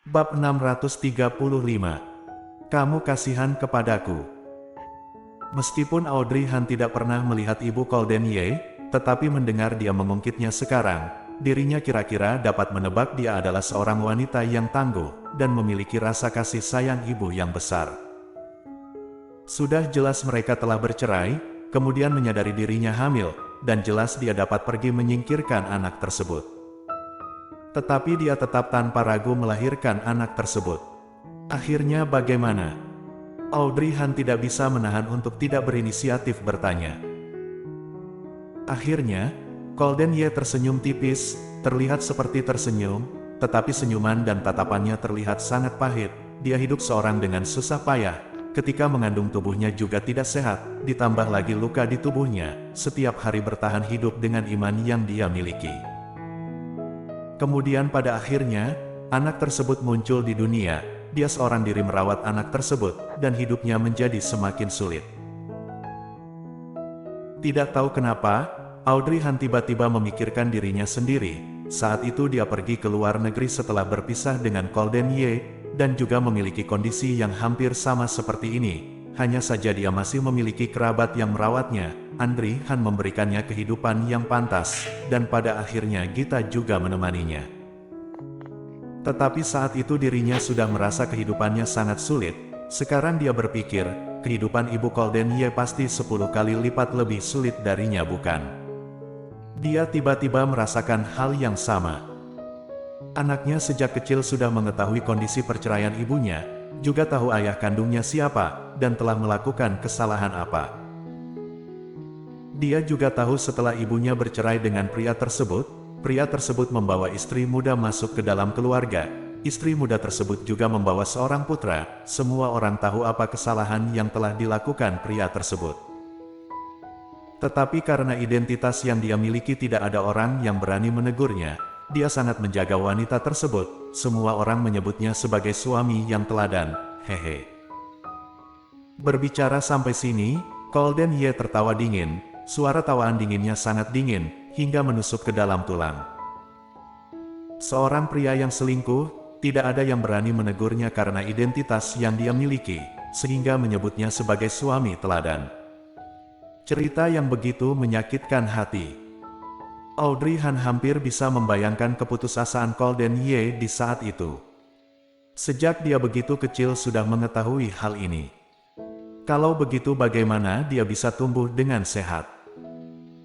Bab 635. Kamu kasihan kepadaku. Meskipun Audrey Han tidak pernah melihat ibu Colden Ye, tetapi mendengar dia mengungkitnya sekarang, dirinya kira-kira dapat menebak dia adalah seorang wanita yang tangguh, dan memiliki rasa kasih sayang ibu yang besar. Sudah jelas mereka telah bercerai, kemudian menyadari dirinya hamil, dan jelas dia dapat pergi menyingkirkan anak tersebut. Tetapi dia tetap tanpa ragu melahirkan anak tersebut. Akhirnya bagaimana? Audrey Han tidak bisa menahan untuk tidak berinisiatif bertanya. Akhirnya, Colden Ye tersenyum tipis, terlihat seperti tersenyum, tetapi senyuman dan tatapannya terlihat sangat pahit. Dia hidup seorang dengan susah payah, ketika mengandung tubuhnya juga tidak sehat, ditambah lagi luka di tubuhnya, setiap hari bertahan hidup dengan iman yang dia miliki. Kemudian pada akhirnya, anak tersebut muncul di dunia. Dia seorang diri merawat anak tersebut, dan hidupnya menjadi semakin sulit. Tidak tahu kenapa, Audrey Han tiba-tiba memikirkan dirinya sendiri. Saat itu dia pergi ke luar negeri setelah berpisah dengan Colden Ye, dan juga memiliki kondisi yang hampir sama seperti ini. Hanya saja dia masih memiliki kerabat yang merawatnya. Audrey Han memberikannya kehidupan yang pantas, dan pada akhirnya Gita juga menemaninya. Tetapi saat itu dirinya sudah merasa kehidupannya sangat sulit. Sekarang dia berpikir, kehidupan ibu Colden Ye pasti 10 kali lipat lebih sulit darinya, bukan? Dia tiba-tiba merasakan hal yang sama. Anaknya sejak kecil sudah mengetahui kondisi perceraian ibunya, juga tahu ayah kandungnya siapa, dan telah melakukan kesalahan apa. Dia juga tahu setelah ibunya bercerai dengan pria tersebut membawa istri muda masuk ke dalam keluarga. Istri muda tersebut juga membawa seorang putra. Semua orang tahu apa kesalahan yang telah dilakukan pria tersebut. Tetapi karena identitas yang dia miliki tidak ada orang yang berani menegurnya, dia sangat menjaga wanita tersebut. Semua orang menyebutnya sebagai suami yang teladan. Hehe. Berbicara sampai sini, Colden Ye tertawa dingin. Suara tawaan dinginnya sangat dingin, hingga menusuk ke dalam tulang. Seorang pria yang selingkuh, tidak ada yang berani menegurnya karena identitas yang dia miliki, sehingga menyebutnya sebagai suami teladan. Cerita yang begitu menyakitkan hati. Audrey Han hampir bisa membayangkan keputusasaan Colden Ye di saat itu. Sejak dia begitu kecil sudah mengetahui hal ini. Kalau begitu bagaimana dia bisa tumbuh dengan sehat?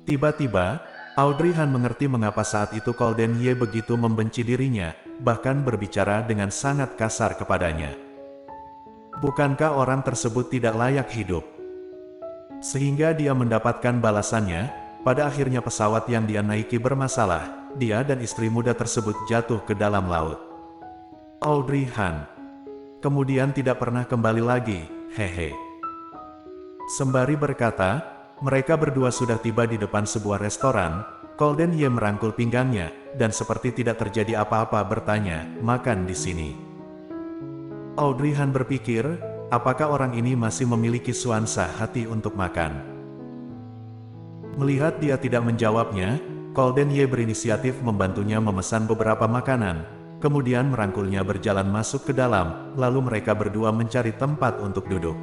Tiba-tiba, Audrey Han mengerti mengapa saat itu Colden Ye begitu membenci dirinya, bahkan berbicara dengan sangat kasar kepadanya. Bukankah orang tersebut tidak layak hidup? Sehingga dia mendapatkan balasannya, pada akhirnya pesawat yang dia naiki bermasalah, dia dan istri muda tersebut jatuh ke dalam laut. Audrey Han kemudian tidak pernah kembali lagi, hehe. Sembari berkata, mereka berdua sudah tiba di depan sebuah restoran. Colden Ye merangkul pinggangnya, dan seperti tidak terjadi apa-apa bertanya, makan di sini. Audrey Han berpikir, apakah orang ini masih memiliki nuansa hati untuk makan? Melihat dia tidak menjawabnya, Colden Ye berinisiatif membantunya memesan beberapa makanan, kemudian merangkulnya berjalan masuk ke dalam, lalu mereka berdua mencari tempat untuk duduk.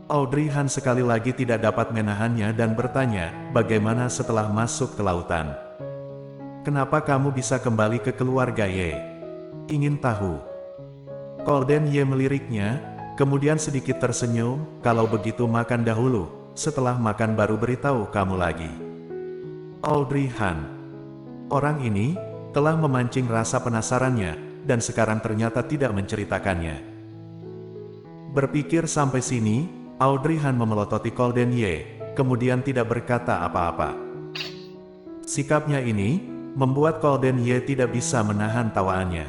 Audrey Han sekali lagi tidak dapat menahannya dan bertanya, bagaimana setelah masuk ke lautan? Kenapa kamu bisa kembali ke keluarga Ye? Ingin tahu? Colden Ye meliriknya, kemudian sedikit tersenyum, kalau begitu makan dahulu, setelah makan baru beritahu kamu lagi. Audrey Han. Orang ini telah memancing rasa penasarannya, dan sekarang ternyata tidak menceritakannya. Berpikir sampai sini, Audrey Han memelototi Colden Ye, kemudian tidak berkata apa-apa. Sikapnya ini membuat Colden Ye tidak bisa menahan tawaannya.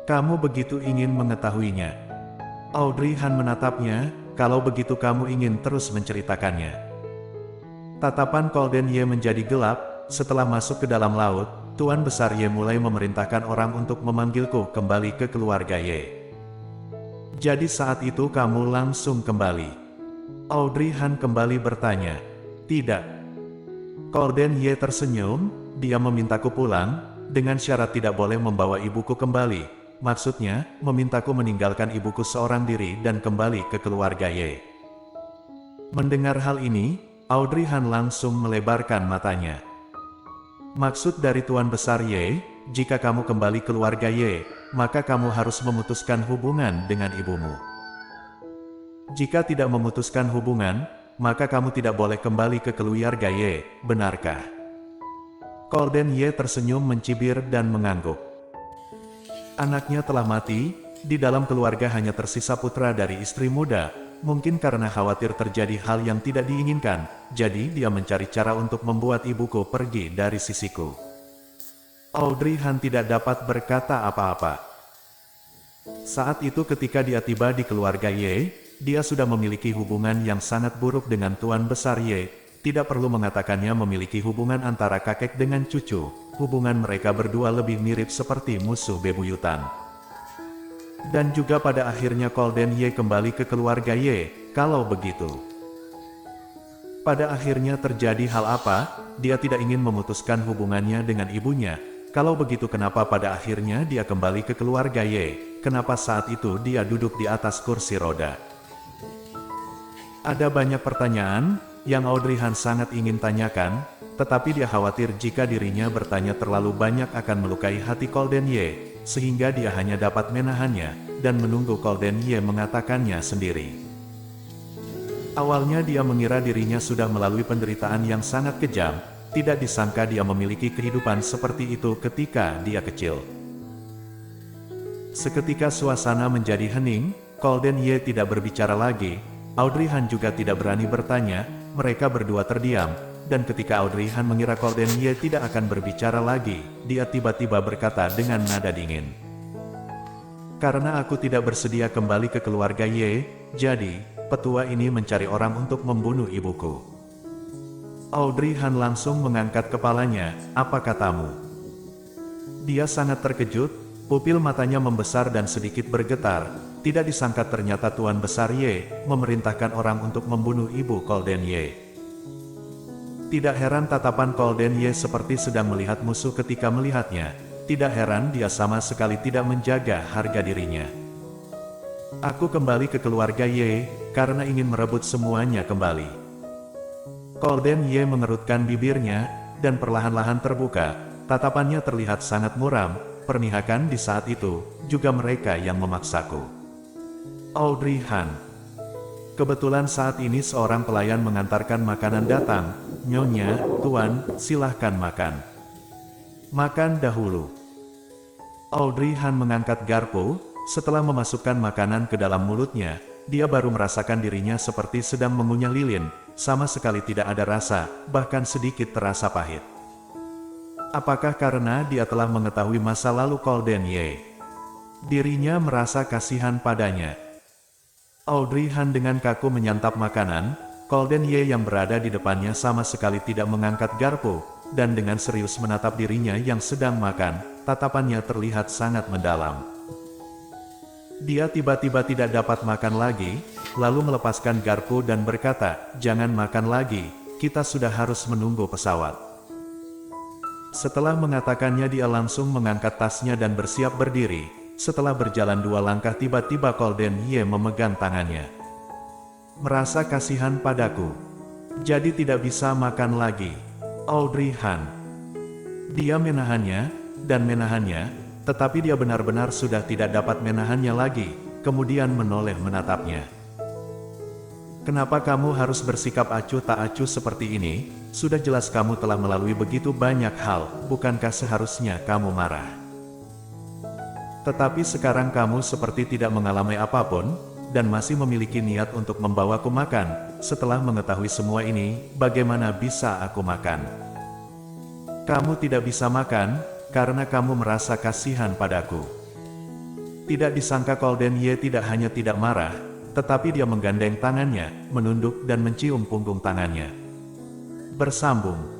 Kamu begitu ingin mengetahuinya? Audrey Han menatapnya, kalau begitu kamu ingin terus menceritakannya. Tatapan Colden Ye menjadi gelap. Setelah masuk ke dalam laut, Tuan Besar Ye mulai memerintahkan orang untuk memanggilku kembali ke keluarga Ye. Jadi saat itu kamu langsung kembali? Audrey Han kembali bertanya. Tidak. Colden Ye tersenyum, dia memintaku pulang, dengan syarat tidak boleh membawa ibuku kembali. maksudnya, memintaku meninggalkan ibuku seorang diri dan kembali ke keluarga Ye. Mendengar hal ini, Audrey Han langsung melebarkan matanya. Maksud dari Tuan Besar Ye, jika kamu kembali keluarga Ye, maka kamu harus memutuskan hubungan dengan ibumu. Jika tidak memutuskan hubungan, maka kamu tidak boleh kembali ke keluarga Ye, benarkah? Golden Ye tersenyum mencibir dan mengangguk. Anaknya telah mati, di dalam keluarga hanya tersisa putra dari istri muda, mungkin karena khawatir terjadi hal yang tidak diinginkan, jadi dia mencari cara untuk membuat ibuku pergi dari sisiku. Audrey Han tidak dapat berkata apa-apa. Saat itu ketika dia tiba di keluarga Ye, dia sudah memiliki hubungan yang sangat buruk dengan Tuan Besar Ye, tidak perlu mengatakannya memiliki hubungan antara kakek dengan cucu. Hubungan mereka berdua lebih mirip seperti musuh bebuyutan. Dan juga pada akhirnya Golden Ye kembali ke keluarga Ye, kalau begitu. Pada akhirnya terjadi hal apa, dia tidak ingin memutuskan hubungannya dengan ibunya. Kalau begitu kenapa pada akhirnya dia kembali ke keluarga Ye, kenapa saat itu dia duduk di atas kursi roda. Ada banyak pertanyaan yang Audrey Han sangat ingin tanyakan, tetapi dia khawatir jika dirinya bertanya terlalu banyak akan melukai hati Golden Ye, sehingga dia hanya dapat menahannya, dan menunggu Golden Ye mengatakannya sendiri. Awalnya dia mengira dirinya sudah melalui penderitaan yang sangat kejam, tidak disangka dia memiliki kehidupan seperti itu ketika dia kecil. Seketika suasana menjadi hening, Golden Ye tidak berbicara lagi, Audrey Han juga tidak berani bertanya, mereka berdua terdiam. Dan ketika Audrey Han mengira Golden Ye tidak akan berbicara lagi, dia tiba-tiba berkata dengan nada dingin. Karena aku tidak bersedia kembali ke keluarga Ye, jadi, petua ini mencari orang untuk membunuh ibuku. Audrey Han langsung mengangkat kepalanya, apa katamu? Dia sangat terkejut, pupil matanya membesar dan sedikit bergetar, tidak disangka ternyata Tuan Besar Ye memerintahkan orang untuk membunuh ibu Golden Ye. Tidak heran tatapan Golden Ye seperti sedang melihat musuh ketika melihatnya. Tidak heran dia sama sekali tidak menjaga harga dirinya. Aku kembali ke keluarga Ye, karena ingin merebut semuanya kembali. Golden Ye mengerutkan bibirnya, dan perlahan-lahan terbuka. Tatapannya terlihat sangat muram, pernihakan di saat itu, juga mereka yang memaksaku. Audrey Han. Kebetulan saat ini seorang pelayan mengantarkan makanan datang. Nyonya, Tuan, silahkan makan. Makan dahulu. Audrey Han mengangkat garpu, setelah memasukkan makanan ke dalam mulutnya, dia baru merasakan dirinya seperti sedang mengunyah lilin, sama sekali tidak ada rasa, bahkan sedikit terasa pahit. Apakah karena dia telah mengetahui masa lalu Golden Ye? Dirinya merasa kasihan padanya. Audrey Han dengan kaku menyantap makanan, Golden Ye yang berada di depannya sama sekali tidak mengangkat garpu, dan dengan serius menatap dirinya yang sedang makan, tatapannya terlihat sangat mendalam. Dia tiba-tiba tidak dapat makan lagi, lalu melepaskan garpu dan berkata, jangan makan lagi, kita sudah harus menunggu pesawat. Setelah mengatakannya dia langsung mengangkat tasnya dan bersiap berdiri, setelah berjalan 2 langkah tiba-tiba Golden Ye memegang tangannya. Merasa kasihan padaku. Jadi tidak bisa makan lagi. Audrey Han. Dia menahannya, dan menahannya, tetapi dia benar-benar sudah tidak dapat menahannya lagi, kemudian menoleh menatapnya. Kenapa kamu harus bersikap acuh tak acuh seperti ini? Sudah jelas kamu telah melalui begitu banyak hal, bukankah seharusnya kamu marah? Tetapi sekarang kamu seperti tidak mengalami apapun, dan masih memiliki niat untuk membawaku makan. Setelah mengetahui semua ini, bagaimana bisa aku makan? Kamu tidak bisa makan, karena kamu merasa kasihan padaku. Tidak disangka Golden Ye tidak hanya tidak marah, tetapi dia menggandeng tangannya, menunduk dan mencium punggung tangannya. Bersambung.